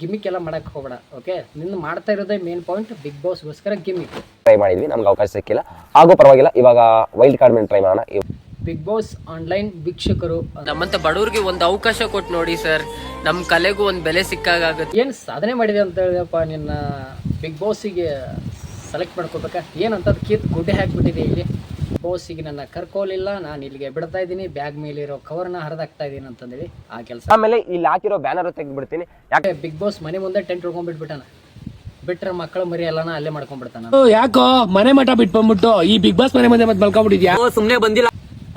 Gimmick ಎಲ್ಲ ಮಾಡಕ್ಕೆ ಹೋಗಬೇಡ. ಓಕೆ, ನಿನ್ನ ಮಾಡ್ತಾ ಇರೋದೇ ಮೇನ್ ಪಾಯಿಂಟ್, ಬಿಗ್ ಬಾಸ್ಗೋಸ್ಕರ ಗಿಮಿಕ್ ಟ್ರೈ ಮಾಡಿದ್ವಿ, ನಮ್ಗೆ ಅವಕಾಶ ಸಿಕ್ಕಿಲ್ಲ. ಆಗೋ ಪರವಾಗಿಲ್ಲ, ಇವಾಗ ವೈಲ್ಡ್ ಕಾರ್ಡ್ ಮೇಲೆ ಟ್ರೈ ಮಾಡೋಣ. ಬಿಗ್ ಬಾಸ್ ಆನ್ಲೈನ್ ವೀಕ್ಷಕರು ನಮ್ಮಂತ ಬಡವರಿಗೆ ಒಂದು ಅವಕಾಶ ಕೊಟ್ಟು ನೋಡಿ ಸರ್, ನಮ್ಮ ಕಲೆಗೂ ಒಂದು ಬೆಲೆ ಸಿಕ್ಕಾಗುತ್ತೆ. ಏನು ಸಾಧನೆ ಮಾಡಿದೆ ಅಂತ ಹೇಳಿದಪ್ಪ, ನಿನ್ನ ಬಿಗ್ ಬಾಸಿಗೆ ಸೆಲೆಕ್ಟ್ ಮಾಡ್ಕೋಬೇಕಾ ಏನಂತ ಅದು ಕಿತ್ತು ಗುಡ್ಡೆ ಹಾಕಿಬಿಟ್ಟಿದೆ. ಇಲ್ಲಿ ಬಾಸಿಗೆ ನನ್ನ ಕರ್ಕೋಲಿಲ್ಲ, ನಾನು ಇಲ್ಲಿಗೆ ಬಿಡ್ತಾ ಇದ್ದೀನಿ, ಬ್ಯಾಗ್ ಮೇಲೆ ಇರೋ ಕವರ್ನ ಹರಿದಾಕ್ತಾ ಇದ್ದೀನಿ ಅಂತಂದೇಳಿ ಆ ಕೆಲಸ. ಆಮೇಲೆ ಇಲ್ಲಿ ಹಾಕಿರೋ ಬ್ಯಾನರ್ ತೆಗೆದ್ಬಿಡ್ತೀನಿ. ಯಾಕೆ ಬಿಗ್ ಬಾಸ್ ಮನೆ ಮುಂದೆ ಟೆಂಟ್ ಹಿಡ್ಕೊಂಡ್ಬಿಟ್ಬಿಟ್ಟಾನ, ಬಿಟ್ರೆ ಮಕ್ಕಳು ಮರಿ ಎಲ್ಲಾನ ಅಲ್ಲೇ ಮಾಡ್ಕೊಂಡ್ಬಿಡ್ತಾನ. ಯಾಕೋ ಮನೆ ಮಠ ಬಿಟ್ಕೊಂಡ್ಬಿಟ್ಟು ಈ ಬಿಗ್ ಬಾಸ್ ಮನೆ ಮುಂದೆ ಮತ್ತೆ ಮಲ್ಕೊಂಡ್ಬಿಟ್ಟಿದ್ಯಾ? ಸುಮ್ಮನೆ ಬಂದಿಲ್ಲ,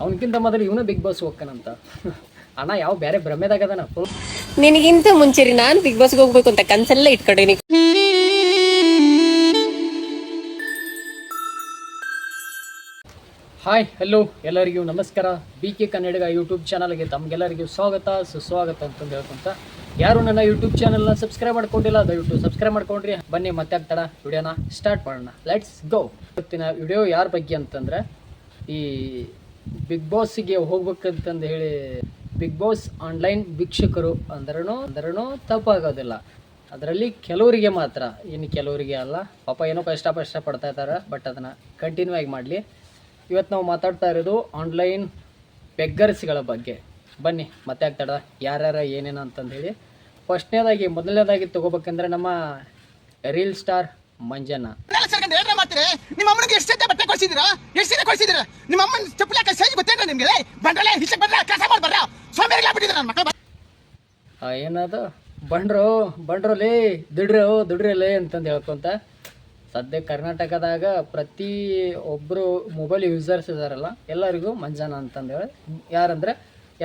ಅವನಕ್ಕಿಂತ ಮೊದಲು ಇವನು ಬಿಗ್ ಬಾಸ್ ಹೋಗ್ತಾನಂತ. ಅಣ್ಣ ಯಾವ ಬೇರೆ ಭ್ರಮೆದಾಗದಾನ. ನಿನಗಿಂತ ಮುಂಚೆ ನಾನು ಬಿಗ್ ಬಾಸ್ಗೆ ಹೋಗ್ಬೇಕು ಅಂತ ಕನ್ಸೆಲ್ಲ ಇಟ್ಕೊಂಡೀನಿ. ಹಾಯ್ ಹಲೋ ಎಲ್ಲರಿಗೂ ನಮಸ್ಕಾರ. BK ಕನ್ನಡಿಗ ಯೂಟ್ಯೂಬ್ ಚಾನಲ್ಗೆ ತಮಗೆಲ್ಲರಿಗೂ ಸ್ವಾಗತ ಸುಸ್ವಾಗತ ಅಂತಂದು ಹೇಳ್ಕೊಂತ, ಯಾರು ನನ್ನ ಯೂಟ್ಯೂಬ್ ಚಾನಲ್ನ ಸಬ್ಸ್ಕ್ರೈಬ್ ಮಾಡ್ಕೊಂಡಿಲ್ಲ ದಯವಿಟ್ಟು ಸಬ್ಸ್ಕ್ರೈಬ್ ಮಾಡ್ಕೊಂಡ್ರಿ. ಬನ್ನಿ ಮತ್ತೆ ಆಗ್ತಾಡ ವಿಡಿಯೋನ ಸ್ಟಾರ್ಟ್ ಮಾಡೋಣ. Let's go. ಇವತ್ತಿನ ವಿಡಿಯೋ ಯಾರ ಬಗ್ಗೆ ಅಂತಂದರೆ, ಈ ಬಿಗ್ ಬಾಸಿಗೆ ಹೋಗ್ಬೇಕಂತಂದು ಹೇಳಿ ಬಿಗ್ ಬಾಸ್ ಆನ್ಲೈನ್ ವೀಕ್ಷಕರು ಅಂದ್ರೂ ತಪ್ಪಾಗೋದಿಲ್ಲ. ಅದರಲ್ಲಿ ಕೆಲವರಿಗೆ ಮಾತ್ರ, ಇನ್ನು ಕೆಲವರಿಗೆ ಅಲ್ಲ. ಪಾಪ ಏನೋ ಕಷ್ಟ ಪಡ್ತಾ ಇದ್ದಾರೆ, ಬಟ್ ಅದನ್ನು ಕಂಟಿನ್ಯೂ ಆಗಿ ಮಾಡಲಿ. ಇವತ್ತು ನಾವು ಮಾತಾಡ್ತಾ ಇರೋದು ಆನ್ಲೈನ್ ಬೆಗ್ಗರ್ಸ್ಗಳ ಬಗ್ಗೆ. ಬನ್ನಿ ಮತ್ತೆ ಆಗ್ತಾಡ ಯಾರ್ಯಾರ ಏನೇನು ಅಂತಂದು ಹೇಳಿ. ಮೊದಲನೇದಾಗಿ ತೊಗೋಬೇಕಂದ್ರೆ ನಮ್ಮ ರೀಲ್ ಸ್ಟಾರ್ ಮಂಜಣ್ಣ. ನಿಮ್ಮ ಅಮ್ಮನಿಗೆ ಎಷ್ಟು ಬಟ್ಟೆ ಕೊಡಿಸಿದಿರಾ? ಎಷ್ಟು ದಿನ ಕೊಡಿಸಿದಿರಾ? ನಿಮ್ಮ ಅಮ್ಮನ ಚಪ್ಪಲಿ ಹಾಕಿ ಸೈಜ್ ಗೊತ್ತೇನ್ರ ನಿಮ್ಗೆ? ಬಂಡ್ರಲೆ ಹಿಸ್ಸೆ ಬಂದ್ರ ಕೆಲಸ ಮಾಡ್ಬಾರ ಸೋಮೇರಿಗಾಗ್ಬಿಟ್ಟಿದ್ರ ನನ್ನ ಮಕ್ಕಳು. ಏನದು ಬಂಡ್ರೋಲೇ ದುಡ್ರಲೇ ಅಂತಂದು ಹೇಳ್ಕೊಂತ, ಸದ್ಯ ಕರ್ನಾಟಕದಾಗ ಪ್ರತಿ ಒಬ್ಬರು ಮೊಬೈಲ್ ಯೂಸರ್ಸ್ ಇದಾರಲ್ಲ ಎಲ್ಲರಿಗೂ ಮಂಜಾನ ಅಂತಂದೇಳಿ ಯಾರಂದರೆ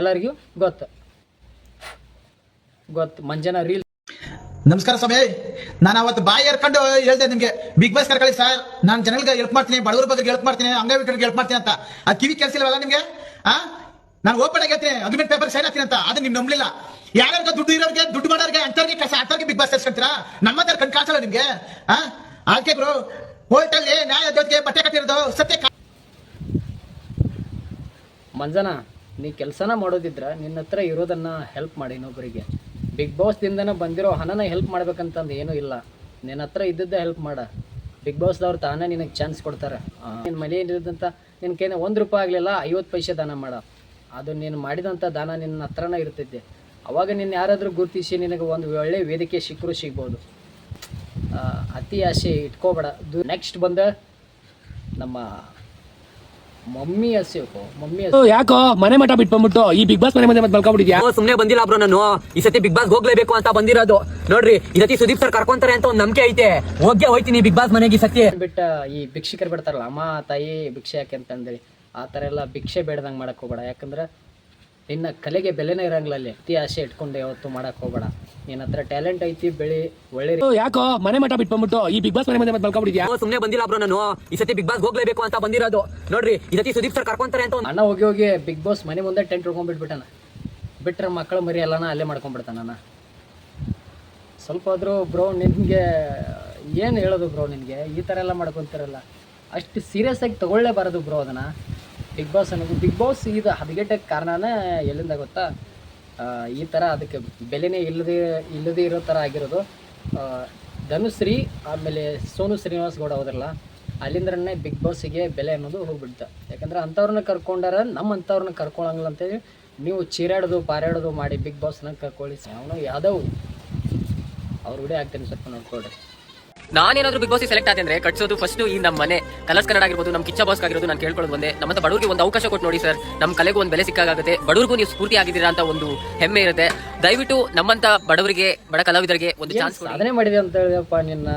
ಎಲ್ಲರಿಗೂ ಗೊತ್ತು ಮಂಜಾನ ರೀಲ್. ನಮಸ್ಕಾರ ಸ್ವಾಮಿ, ನಾನು ಅವತ್ತು ಬಾಯಿ ಏರ್ಕೊಂಡು ಹೇಳ್ದೆ ನಿಮ್ಗೆ ಬಿಗ್ ಬಾಸ್ ಕರ್ಕೊಳ್ಳಿ ಸರ್, ನಾನು ಜನಗಳಿಗೆ ಹೆಲ್ಪ್ ಮಾಡ್ತೀನಿ, ಬಡವರ ಬಗ್ಗೆ ಹೆಲ್ಪ್ ಮಾಡ್ತೀನಿ, ಅಂಗವಿಕಲರಿಗೆ ಹೆಲ್ಪ್ ಮಾಡ್ತೀನಿ ಅಂತ. ಆ ಕಿವಿ ಕೆಲಸ ಇಲ್ಲವಲ್ಲ ನಿಮ್ಗೆ? ನಾನು ಓಪನ್ ಆಗಿ ಹೇಳ್ತೀನಿ, ಅಗ್ರಿಮೆಂಟ್ ಪೇಪರ್ ಸೈನ್ ಹಾಕ್ತೀನಿ ಅಂತ. ಅದು ನಿಮ್ ನಂಬಲಿಲ್ಲ. ಯಾರ್ಯಾರಿಗೆ ದುಡ್ಡು ಇರೋರಿಗೆ, ದುಡ್ಡು ಮಾಡೋರಿಗೆ, ಅಂತವ್ರಿಗೆ ಕೆಲಸ ಅಂತವ್ರಿಗೆ ಬಿಗ್ ಬಾಸ್ ಸೇರ್ಸ್ಕೊಂತೀರಾ? ನಮ್ಮ ಕಣ್ ಕಾಣಿಸಲ್ಲ ನಿಮ್ಗೆ? ಆಕೆ ಬ್ರೋ ಹೋಟೆಲ್ ನ್ಯಾಯ ಜೊತೆಗೆ ಬಟ್ಟೆ ಕಟ್ಟಿರೋದು ಸತ್ಯ. ಮಂಜನ, ನೀ ಕೆಲಸನ ಮಾಡೋದಿದ್ರೆ ನಿನ್ನ ಹತ್ರ ಇರೋದನ್ನು ಹೆಲ್ಪ್ ಮಾಡಿ ಇನ್ನೊಬ್ಬರಿಗೆ. ಬಿಗ್ ಬಾಸ್ದಿಂದನೇ ಬಂದಿರೋ ಹಣನ ಹೆಲ್ಪ್ ಮಾಡ್ಬೇಕಂತಂದು ಏನೂ ಇಲ್ಲ. ನಿನ್ನ ಹತ್ರ ಇದ್ದದ್ದೇ ಹೆಲ್ಪ್ ಮಾಡ. ಬಿಗ್ ಬಾಸ್ದವ್ರು ತಾನೇ ನಿನಗೆ ಚಾನ್ಸ್ ಕೊಡ್ತಾರೆ. ನಿನ್ನ ಮನೆ ಇರೋದಂತ ನಿನ್ನ ಕೈನ 1 ರೂಪಾಯಿ ಆಗಲಿಲ್ಲ 50 ಪೈಸೆ ದಾನ ಮಾಡ. ಅದು ನೀನು ಮಾಡಿದಂಥ ದಾನ ನಿನ್ನ ಹತ್ರನೇ ಇರ್ತಿದ್ದೆ. ಅವಾಗ ನಿನ್ನ ಯಾರಾದರೂ ಗುರುತಿಸಿ ನಿನಗೆ ಒಂದು ಒಳ್ಳೆಯ ವೇದಿಕೆ ಸಿಗ್ಬೋದು. ಅತಿ ಆಸೆ ಇಟ್ಕೋಬೇಡ. ನೆಕ್ಸ್ಟ್ ಬಂದ ನಮ್ಮ ಮಮ್ಮಿ ಯಾಕೋ ಮನೆ ಮಠ ಬಿಟ್ಕೊಂಡ್ಬಿಟ್ಟು ಈ ಬಿಗ್ ಬಾಸ್ ಮನೆ ಮುಂದೆ ಮತ್ತೆ ಮಲ್ಕೊಂಡ್ಬಿಟ್ಟಿದ್ಯಾ? ಸುಮ್ಮನೆ ಬಂದಿಲ್ಲ ಬ್ರೋ, ನಾನು ಈ ಸತಿ ಬಿಗ್ ಬಾಸ್ ಹೋಗ್ಲೇಬೇಕು ಅಂತ ಬಂದಿರೋದು. ನೋಡ್ರಿ, ಈ ಸತಿ ಸುದೀಪ್ ಸರ್ ಕರ್ಕೊಂತಾರೆ ಅಂತ ಒಂದು ನಂಬಿಕೆ ಐತೆ. ಹೋಗ್ತೀನಿ ಬಿಗ್ ಬಾಸ್ ಮನೆಗೆ ಈ ಸತಿ. ಬಿಟ್ಟ ಈ ಭಿಕ್ಷಕರು ಬಿಡ್ತಾರಲ್ಲ, ಅಮ್ಮ ತಾಯಿ ಭಿಕ್ಷೆ ಯಾಕೆ ಅಂತಂದೇಳಿ ಆ ಥರ ಎಲ್ಲ ಭಿಕ್ಷೆ ಬೇಡ್ದಂಗೆ ಮಾಡಕ್ಕೆ ಹೋಗ್ಬೇಡ. ಯಾಕಂದ್ರೆ ನಿನ್ನ ಕಲೆಗೆ ಬೆಲೆನೇ ಇರಂಗಿಲ್ಲ ಅಲ್ಲಿ. ಅತಿ ಆಸೆ ಇಟ್ಕೊಂಡು ಯಾವತ್ತು ಮಾಡಕ್ಕೆ ಹೋಗ್ಬೇಡ. ನಿನ್ನ ಹತ್ರ ಟ್ಯಾಲೆಂಟ್ ಐತಿ, ಬೆಳಿ ಒಳ್ಳೆ. ಯಾಕೋ ಮನೆ ಮಠ ಬಿಟ್ಕೊಂಡ್ಬಿಟ್ಟು ಈ ಬಿಗ್ ಬಾಸ್ ಮನೆ ಮುಂದೆ ಮತ್ತೆ ಮಲ್ಕೊಂಡ್ಬಿಟ್ಟಿದ್ಯಾ? ಸುಮ್ಮನೆ ಬಂದಿಲ್ಲ ಬ್ರೋ, ನಾನು ಈ ಸತಿ ಬಿಗ್ ಬಾಸ್ ಹೋಗ್ಲೇಬೇಕು ಅಂತ ಬಂದಿರೋದು. ನೋಡ್ರಿ, ಈ ಸತಿ ಸುದೀಪ್ ಸರ್ ಕರ್ಕೊಂತಾರೆ ಅಂತ ಅಣ್ಣ ಹೋಗಿ ಬಿಗ್ ಬಾಸ್ ಮನೆ ಮುಂದೆ ಟೆಂಟ್ ಹಿಡ್ಕೊಂಡ್ಬಿಟ್ಬಿಟ್ಟಾನ, ಬಿಟ್ರೆ ಮಕ್ಕಳು ಮರಿ ಎಲ್ಲಾನ ಅಲ್ಲೇ ಮಾಡ್ಕೊಂಡ್ಬಿಡ್ತಾನ. ಸ್ವಲ್ಪ ಆದರೂ ಬ್ರೋ ನಿನಗೆ ಏನು ಹೇಳೋದು ಬ್ರೋ, ನಿನಗೆ ಈ ಥರ ಎಲ್ಲ ಮಾಡ್ಕೊತಿರಲ್ಲ. ಅಷ್ಟು ಸೀರಿಯಸ್ ಆಗಿ ತೊಗೊಳ್ಳೇಬಾರದು ಬ್ರೋ ಅದನ್ನು. ಬಿಗ್ ಬಾಸ್ ಅನ್ನೋದು, ಬಿಗ್ ಬಾಸ್ ಇದು ಹದಗೆಟ್ಟಕ್ಕೆ ಕಾರಣನೇ ಎಲ್ಲಿಂದ ಗೊತ್ತಾ? ಈ ಥರ ಅದಕ್ಕೆ ಬೆಲೆನೇ ಇಲ್ಲದೇ ಇರೋ ಥರ ಆಗಿರೋದು. ಧನುಶ್ರೀ ಆಮೇಲೆ ಸೋನು ಶ್ರೀನಿವಾಸ್ ಗೌಡ ಹೋದ್ರಲ್ಲ, ಅಲ್ಲಿಂದ್ರೇ ಬಿಗ್ ಬಾಸಿಗೆ ಬೆಲೆ ಅನ್ನೋದು ಹೋಗ್ಬಿಡ್ತು. ಯಾಕಂದ್ರೆ ಅಂಥವ್ರನ್ನ ಕರ್ಕೊಂಡಾರ, ನಮ್ಮಂಥವ್ರನ್ನ ಕರ್ಕೊಳಂಗಿಲ್ಲ ಅಂತೇಳಿ ನೀವು ಚೀರಾಡೋದು ಪಾರಾಡೋದು ಮಾಡಿ ಬಿಗ್ ಬಾಸ್ನ ಕರ್ಕೊಳ್ಳಿ. ಅವನು ಯಾವ್ದವು ಅವ್ರ ವಿಡಿಯೋ ಆಗ್ತೇನೆ, ಸ್ವಲ್ಪ ನೋಡ್ಕೊಳ್ರಿ. ನಾನೇನಾದ್ರೂ ಬಿಗ್ ಬಾಸ್ ಸೆಲೆಕ್ಟ್ ಆದ್ರೆ ಕಟ್ಸೋದು ಫಸ್ಟ್ ಈ ನಮ್ಮ ಮನೆ ಕಲರ್ಸ್ ಕನ್ನಡ ಆಗಿರ್ಬೋದು, ನಮ್ಮ ಕಿಚ್ಚ ಬಾಸ್ ಆಗಿರೋದು ನಾನು ಕೇಳ್ಕೊಳ್ಳೋದು ಒಂದೇ, ನಮ್ಮಂತ ಬಡವರಿಗೆ ಒಂದು ಅವಕಾಶ ಕೊಟ್ಟು ನೋಡಿ ಸರ್, ನಮ್ಮ ಕಲೆಗೂ ಒಂದು ಬೆಲೆ ಸಿಕ್ಕಾಗುತ್ತೆ. ಬಡವರಿಗೂ ನೀವು ಸ್ಫೂರ್ತಿ ಆಗಿದ್ದೀರಾ ಅಂತ ಒಂದು ಹೆಮ್ಮೆ ಇರುತ್ತೆ. ದಯವಿಟ್ಟು ನಮ್ಮಂತ ಬಡವರಿಗೆ, ಬಡ ಕಲಾವಿದರಿಗೆ ಒಂದು ಚಾನ್ಸ್. ಸಾಧನೆ ಮಾಡಿದೆ ಅಂತ ಹೇಳಿದಪ್ಪ, ನಿನ್ನ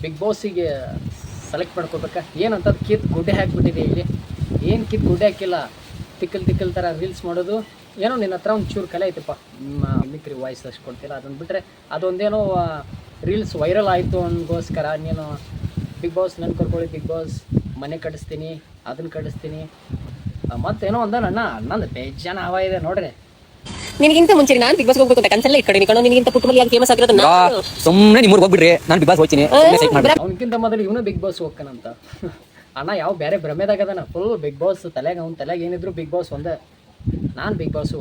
ಬಿಗ್ ಬಾಸಿಗೆ ಸೆಲೆಕ್ಟ್ ಮಾಡ್ಕೋಬೇಕಾ ಏನಂತ ಅದು ಕಿತ್ತು ಗುಡ್ಡೆ ಹಾಕಿಬಿಟ್ಟಿದೆ. ಇಲ್ಲಿ ಏನು ಕಿತ್ತು ಗುಡ್ಡೆ ಹಾಕಿಲ್ಲ, ತಿಕ್ಕಲ್ ಥರ ರೀಲ್ಸ್ ಮಾಡೋದು. ಏನೋ ನಿನ್ನ ಹತ್ರ ಒಂದು ಚೂರು ಕಲೆ ಐತಪ್ಪ, ಮಿಕ್ರಿ ವಾಯ್ಸ್ ಅಷ್ಟು ಕೊಡ್ತಿಲ್ಲ. ಅದನ್ನು ಬಿಟ್ಟರೆ ಅದೊಂದೇನೋ ರೀಲ್ಸ್ ವೈರಲ್ ಆಯಿತು ಅನ್ನೋಸ್ಕರ ನೀನು ಬಿಗ್ ಬಾಸ್ ನನ್ನ ಕರ್ಕೊಳ್ಳಿ, ಬಿಗ್ ಬಾಸ್ ಮನೆ ಕಟ್ಟಿಸ್ತೀನಿ, ಅದನ್ನು ಕಟ್ಟಿಸ್ತೀನಿ, ಮತ್ತೇನೋ ಅಣ್ಣ ನಂದು ಬೇಜಾನ ಹವಾ ಇದೆ ನೋಡ್ರಿ. ನಿನಗಿಂತ ಮುಂಚೆ ನಾನು ಬಿಗ್ ಬಾಸ್ಗೆ ಹೋಗ್ಬೇಕು ಅಂತ ಕನ್ಸೆಲ್ಲ ಇಟ್ಕೊಂಡೀನಿ. ನಿನಗಿಂತ ಪುಟ್ಟ ಮಲ್ಲಿ ಫೇಮಸ್ ಆಗಿರೋದು ಸುಮ್ಮನೆ ನಿಮ್ಮೂರಿಗೆ ಹೋಗ್ಬಿಡ್ರಿ, ನಾನು ಬಿಗ್ ಬಾಸ್ ಹೋಗ್ತೀನಿ. ಅವನಕ್ಕಿಂತ ಮೊದಲು ಇವನು ಬಿಗ್ ಬಾಸ್ ಹೋಗ್ತಾನಂತ. ಅಣ್ಣ ಯಾವ ಬೇರೆ ಭ್ರಮೆದಾಗದಾನ. ಫುಲ್ ಬಿಗ್ ಬಾಸ್ ತಲೆಗೆ, ಅವ್ನ ತಲೆಗೆ ಏನಿದ್ರು ಬಿಗ್ ಬಾಸ್ ಒಂದೇ. ನಾನು ಬಿಗ್ ಬಾಸ್ಗೆ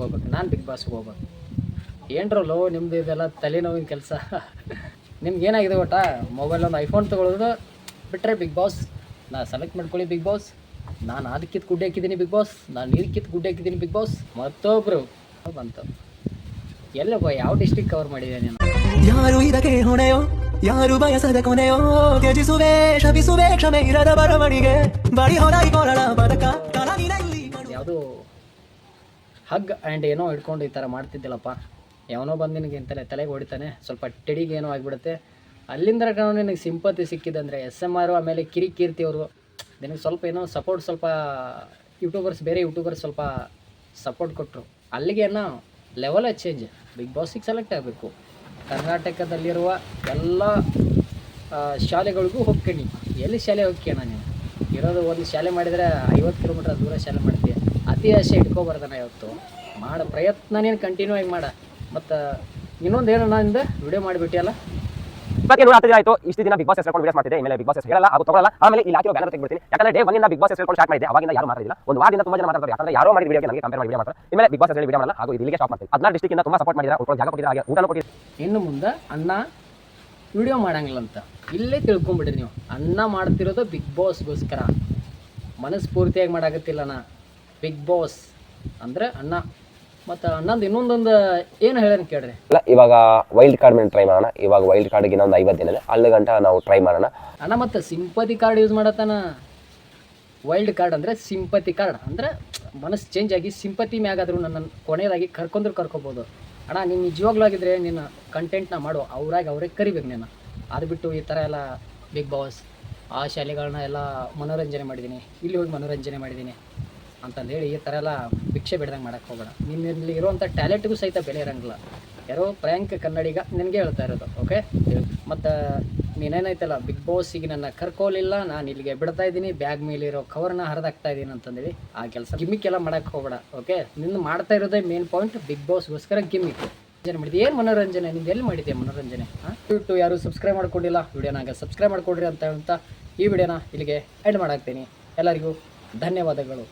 ಹೋಗ್ಬೇಕು. ಏನ್ರಲ್ಲೋ ನಿಮ್ದು ಇದೆಲ್ಲ ತಲೆನೋವಿನ ಕೆಲಸ. ನಿಮ್ಗೆ ಏನಾಗಿದೆ ಗೊತ್ತಾ, ಮೊಬೈಲ್ ಒಂದು ಐಫೋನ್ ತೊಗೊಳೋದು ಬಿಟ್ಟರೆ ಬಿಗ್ ಬಾಸ್ ನಾ ಸೆಲೆಕ್ಟ್ ಮಾಡ್ಕೊಳ್ಳಿ ಬಿಗ್ ಬಾಸ್, ನಾನು ಅದಕ್ಕಿತ್ತು ಗುಡ್ಡೆ ಹಾಕಿದ್ದೀನಿ ಬಿಗ್ ಬಾಸ್, ನಾನು ನೀರಕ್ಕಿತ್ತು ಗುಡ್ಡೆ ಹಾಕಿದ್ದೀನಿ ಬಿಗ್ ಬಾಸ್, ಮತ್ತೊಬ್ಬರು ಬಂತು ಎಲ್ಲಪ್ಪ ಯಾವ ಡಿಸ್ಟ್ರಿಕ್ಟ್ ಕವರ್ ಮಾಡಿದೆ ನೀನು? ಯಾರು ಇದಕ್ಕೆ ಹೊಣೆಯೋ, ಯಾರು ಬಯಸದ ಕೊನೆಯೋ, ತ್ಯಜಿಸುವೆ ಶಪಿಸುವೆ ಕ್ಷಮೆ ಇರದ ಬರವಣಿಗೆ, ಬಡಿ ಹೊರೈ ಕೊರಳ ಬದಕ ಕಲಗಿನಲ್ಲಿ ಯಾವುದು ಹಗ್ ಆ್ಯಂಡ್ ಏನೋ ಹಿಡ್ಕೊಂಡು ಈ ಥರ ಮಾಡ್ತಿದ್ದಿಲ್ಲಪ್ಪ. ಯಾವನೋ ಬಂದು ನಿನಗೆ ತಲೆಗೆ ಹೊಡಿತಾನೆ, ಸ್ವಲ್ಪ ಟೆಡಿಗೆ ಏನೋ ಆಗಿಬಿಡುತ್ತೆ. ಅಲ್ಲಿಂದ ನಿನಗೆ ಸಿಂಪತಿ ಸಿಕ್ಕಿದೆ ಅಂದರೆ SMR ಆಮೇಲೆ ಕಿರಿಕೀರ್ತಿ ಅವರು ನಿನಗೆ ಸ್ವಲ್ಪ ಏನೋ ಸಪೋರ್ಟ್, ಸ್ವಲ್ಪ ಯೂಟ್ಯೂಬರ್ಸ್ ಬೇರೆ ಯೂಟ್ಯೂಬರ್ಸ್ ಸ್ವಲ್ಪ ಸಪೋರ್ಟ್ ಕೊಟ್ಟರು. ಅಲ್ಲಿಗೆ ಏನೋ ಲೆವೆಲೇ ಚೇಂಜ್. ಬಿಗ್ ಬಾಸಿಗೆ ಸೆಲೆಕ್ಟ್ ಆಗಬೇಕು. ಕರ್ನಾಟಕದಲ್ಲಿರುವ ಎಲ್ಲ ಶಾಲೆಗಳಿಗೂ ಹೋಗ್ತೀನಿ. ಎಲ್ಲಿ ಶಾಲೆ ಹೋಗ್ತೀಯಣ್ಣ ನೀನು? ಇರೋದು ಒಂದು ಶಾಲೆ ಮಾಡಿದರೆ 50 ಕಿಲೋಮೀಟ್ರ್ ದೂರ ಶಾಲೆ ಮಾಡ್ತೀಯ. ಅತಿ ಆಸೆ ಇಟ್ಕೊಬಾರ್ದಣ್ಣ. ಇವತ್ತು ಮಾಡೋ ಪ್ರಯತ್ನ ನೀನು ಕಂಟಿನ್ಯೂ ಆಗಿ ಮಾಡ. ಮತ್ತು ಇನ್ನೊಂದು ಏನಣ್ಣ ಇಂದ ವಿಡಿಯೋ ಮಾಡಿಬಿಟ್ಟಿಯಲ್ಲ, ಇವತ್ತಿಗೆ 110 ದಿನ ಆಯ್ತು. ಇಷ್ಟು ದಿನ ಬಿಗ್ ಬಾಸ್ ಹೇಳ್ಕೊಂಡು ವಿಡಿಯೋಸ್ ಮಾಡ್ತಿದ್ದೆ. ಇನ್ಮೇಲೆ ಬಿಗ್ ಬಾಸ್ ಹೇಳಲ್ಲ, ಅದು ತಗೊಳ್ಳಲ್ಲ. ಆಮೇಲೆ ಇಲ್ಲಿ ಹಾಕಿರೋ ಬ್ಯಾನರ್ ತೆಗೆದ್ಬಿಡ್ತೀನಿ. ಯಾಕಂದ್ರೆ ಡೇ 1 ಇಂದ ಬಿಗ್ ಬಾಸ್ ಹೇಳ್ಕೊಂಡು ಸ್ಟಾರ್ಟ್ ಮಾಡಿದೆ. ಅವಾಗಿಂದ ಯಾರು ಮಾತಾಡಿಲ್ಲ. ಒಂದು ವಾರದಿಂದ ತುಂಬಾ ಜನ ಮಾತಾಡ್ತಾರೆ. ಯಾಕಂದ್ರೆ ಯಾರೋ ಮಾಡಿದ ವಿಡಿಯೋಗೆ ನನಗೆ ಕಂಪೇರ್ ಮಾಡಿ ವಿಡಿಯೋ ಮಾಡ್ತಾರೆ. ಇನ್ಮೇಲೆ ಬಿಗ್ ಬಾಸ್ ಹೇಳಿ ವಿಡಿಯೋ ಮಾಡಲ್ಲ. ಹಾಗೂ ಇಲ್ಲಿಗೆ ಸ್ಟಾಪ್ ಮಾಡ್ತೀನಿ. 14 ಡಿಸ್ಟ್ರಿಕ್ಟ್ ಇಂದ ತುಂಬಾ ಸಪೋರ್ಟ್ ಮಾಡಿದ್ದಾರೆ. ಉಳ್ಕೊಂಡು ಜಾಗ ಕೊಟ್ಟಿದ್ದಾರೆ, ಹಾಗೆ ಊಟನೂ ಕೊಟ್ಟಿದ್ದಾರೆ. ಇನ್ನು ಮುಂದೆ ಅಣ್ಣ ವಿಡಿಯೋ ಮಾಡಂಗಿಲ್ಲ ಅಂತ ಇಲ್ಲೇ ತಿಳ್ಕೊಂಬಿಡ್ರಿ ನೀವು. ಅಣ್ಣ ಮಾಡ್ತಿರೋದು ಬಿಗ್ ಬಾಸ್ಗೋಸ್ಕರ, ಮನಸ್ಫೂರ್ತಿಯಾಗಿ ಮಾಡಾಕತ್ತಿಲ್ಲಣ್ಣ. ಬಿಗ್ ಬಾಸ್ ಅಂದರೆ ಅಣ್ಣ. ಮತ್ತು ಅಣ್ಣಂದು ಇನ್ನೊಂದೊಂದು ಏನು ಹೇಳೋಣ ಕೇಳ್ರಿ. ಇಲ್ಲ, ಇವಾಗ ವೈಲ್ಡ್ ಕಾರ್ಡ್ ಮೇಲೆ ಟ್ರೈ ಮಾಡೋಣ. ಇವಾಗ ವೈಲ್ಡ್ ಕಾರ್ಡ್ಗೆ ಇನ್ನೊಂದು 50 ದಿನ ಇದೆ. ಅಲ್ಲಿ ಗಂಟ ನಾವು ಟ್ರೈ ಮಾಡೋಣ. ಅಣ್ಣ ಮತ್ತು ಸಿಂಪತಿ ಕಾರ್ಡ್ ಯೂಸ್ ಮಾಡತ್ತಾನ. ವೈಲ್ಡ್ ಕಾರ್ಡ್ ಅಂದರೆ ಸಿಂಪತಿ ಕಾರ್ಡ್ ಅಂದರೆ ಮನಸ್ಸು ಚೇಂಜ್ ಆಗಿ ಸಿಂಪತಿ ಮ್ಯಾಗಾದರೂ ನನ್ನನ್ನು ಕೊನೆಯದಾಗಿ ಕರ್ಕೊಬೋದು. ಅಣ್ಣ ನೀನು ನಿಜವಾಗ್ಲೂ ಆಗಿದ್ರೆ ನಿನ್ನ ಕಂಟೆಂಟ್ನ ಮಾಡು, ಅವರೇ ಕರಿಬೇಕು ನೀನು. ಅದು ಬಿಟ್ಟು ಈ ಥರ ಎಲ್ಲ ಬಿಗ್ ಬಾಸ್ ಆ ಶಾಲೆಗಳನ್ನ ಎಲ್ಲ ಮನೋರಂಜನೆ ಮಾಡಿದ್ದೀನಿ, ಇಲ್ಲಿ ಹೋಗಿ ಮನೋರಂಜನೆ ಮಾಡಿದ್ದೀನಿ ಅಂತಂದೇಳಿ ಈ ಥರ ಎಲ್ಲ ಭಿಕ್ಷೆ ಬಿಡ್ದಂಗೆ ಮಾಡೋಕ್ಕೆ ಹೋಗೋಣ. ನಿನ್ನಲ್ಲಿ ಇರುವಂಥ ಟ್ಯಾಲೆಂಟ್ಗೂ ಸಹಿತ ಬೆಲೆ ಇರೋಂಗಿಲ್ಲ. ಯಾರೋ ಪ್ರ್ಯಾಂಕ್ ಕನ್ನಡಿಗ ನಿನಗೆ ಹೇಳ್ತಾ ಇರೋದು. ಓಕೆ, ಮತ್ತು ನೀನೇನೈತಲ್ಲ ಬಿಗ್ ಬಾಸಿಗೆ ನನ್ನ ಕರ್ಕೋಲಿಲ್ಲ, ನಾನು ಇಲ್ಲಿಗೆ ಬಿಡ್ತಾ ಇದ್ದೀನಿ, ಬ್ಯಾಗ್ ಮೇಲಿರೋ ಕವರ್ನ ಹರಿದಾಕ್ತಾ ಇದ್ದೀನಿ ಅಂತಂದೇಳಿ ಆ ಕೆಲಸ ಗಿಮ್ಮಿಕ್ಕೆಲ್ಲ ಮಾಡೋಕ್ಕೆ ಹೋಗಬೇಡ. ಓಕೆ, ನಿನ್ನ ಮಾಡ್ತಾ ಇರೋದೇ ಮೇನ್ ಪಾಯಿಂಟ್, ಬಿಗ್ ಬಾಸ್ಗೋಸ್ಕರ ಗಿಮ್ಮಿಕ್ ಮಾಡಿದ್ವಿ. ಏನು ಮನೋರಂಜನೆ ನಿಂದು ಎಲ್ಲಿ ಮಾಡಿದ್ದೆ ಮನೋರಂಜನೆ? ಬಿಟ್ಟು ಯಾರು ಸಬ್ಸ್ಕ್ರೈಬ್ ಮಾಡ್ಕೊಂಡಿಲ್ಲ ವಿಡಿಯೋನಾಗ ಸಬ್ಸ್ಕ್ರೈಬ್ ಮಾಡ್ಕೊಡ್ರಿ ಅಂತ ಹೇಳ್ತಾ ಈ ವಿಡಿಯೋನ ಇಲ್ಲಿಗೆ ಎಂಡ್ ಮಾಡಾಕ್ತೀನಿ. ಎಲ್ಲರಿಗೂ ಧನ್ಯವಾದಗಳು.